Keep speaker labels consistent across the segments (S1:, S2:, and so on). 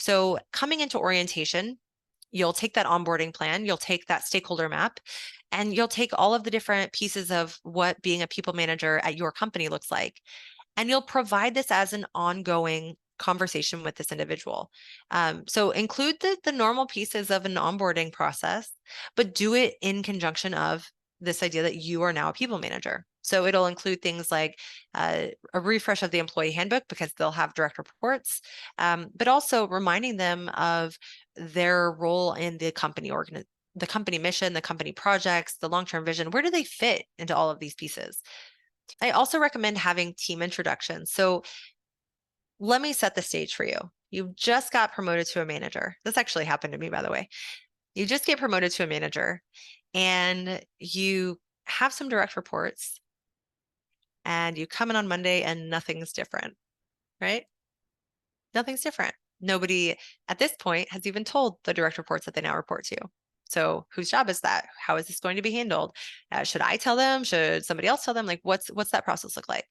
S1: So coming into orientation, you'll take that onboarding plan, you'll take that stakeholder map, and you'll take all of the different pieces of what being a people manager at your company looks like. And you'll provide this as an ongoing conversation with this individual. So include the normal pieces of an onboarding process, but do it in conjunction of this idea that you are now a people manager. So it'll include things like a refresh of the employee handbook because they'll have direct reports, but also reminding them of their role in the company the company mission, the company projects, the long-term vision. Where do they fit into all of these pieces? I also recommend having team introductions. So let me set the stage for you. You just got promoted to a manager. This actually happened to me, by the way. You just get promoted to a manager and you have some direct reports and you come in on Monday and nothing's different, right? Nothing's different. Nobody at this point has even told the direct reports that they now report to. So whose job is that? How is this going to be handled? Should I tell them? Should somebody else tell them? Like, what's that process look like?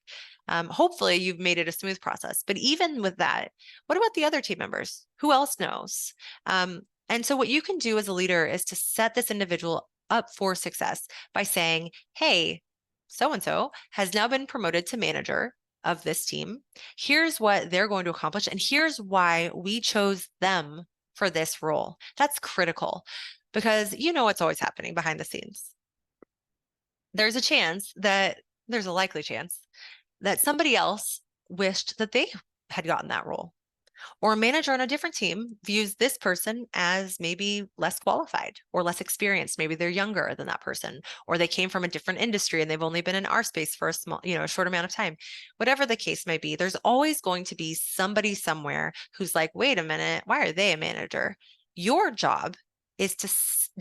S1: Hopefully, you've made it a smooth process. But even with that, what about the other team members? Who else knows? And so, what you can do as a leader is to set this individual up for success by saying, "Hey, so and so has now been promoted to manager of this team. Here's what they're going to accomplish, and here's why we chose them for this role." That's critical because you know what's always happening behind the scenes. There's a chance that there's a likely chance that somebody else wished that they had gotten that role. Or a manager on a different team views this person as maybe less qualified or less experienced. Maybe they're younger than that person, or they came from a different industry and they've only been in our space for a small, a short amount of time. Whatever the case may be, there's always going to be somebody somewhere who's like, wait a minute, why are they a manager? Your job is to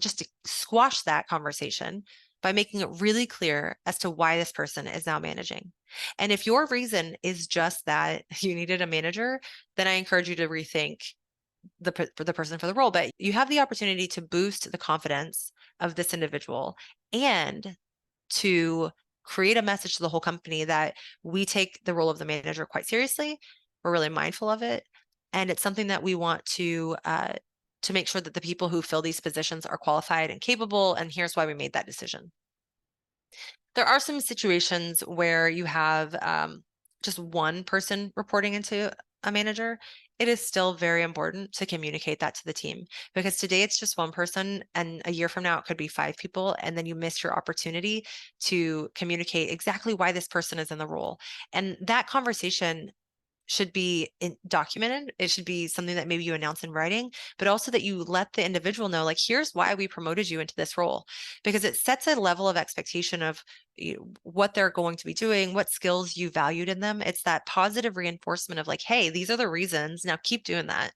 S1: just to squash that conversation by making it really clear as to why this person is now managing. And if your reason is just that you needed a manager, then I encourage you to rethink the person for the role. But you have the opportunity to boost the confidence of this individual and to create a message to the whole company that we take the role of the manager quite seriously. We're really mindful of it, and it's something that we want to make sure that the people who fill these positions are qualified and capable. And here's why we made that decision. There are some situations where you have just one person reporting into a manager. It is still very important to communicate that to the team because today it's just one person, and a year from now it could be 5 people, and then you miss your opportunity to communicate exactly why this person is in the role. And that conversation should be documented. It should be something that maybe you announce in writing, but also that you let the individual know, like, here's why we promoted you into this role, because it sets a level of expectation of what they're going to be doing, what skills you valued in them. It's that positive reinforcement of like, hey, these are the reasons. Now keep doing that.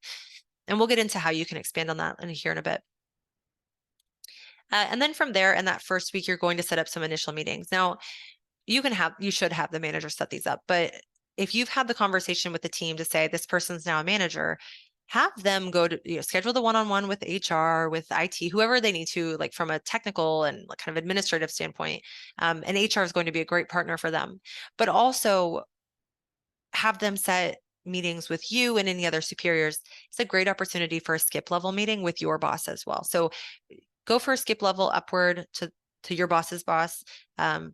S1: And we'll get into how you can expand on that here in a bit. And then from there, in that first week, you're going to set up some initial meetings. Now, you should have the manager set these up, but if you've had the conversation with the team to say this person's now a manager, have them go to schedule the one-on-one with HR, with IT, whoever they need to, like from a technical and like kind of administrative standpoint. And HR is going to be a great partner for them, but also have them set meetings with you and any other superiors. It's a great opportunity for a skip level meeting with your boss as well. So go for a skip level upward to your boss's boss.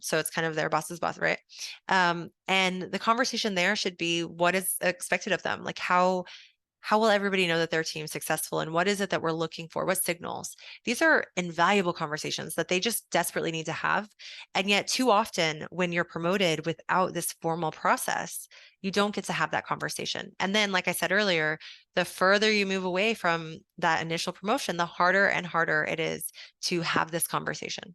S1: So it's kind of their boss's boss, right? And the conversation there should be what is expected of them. Like how will everybody know that their team's successful, and what is it that we're looking for? What signals? These are invaluable conversations that they just desperately need to have. And yet too often when you're promoted without this formal process, you don't get to have that conversation. And then, like I said earlier, the further you move away from that initial promotion, the harder and harder it is to have this conversation.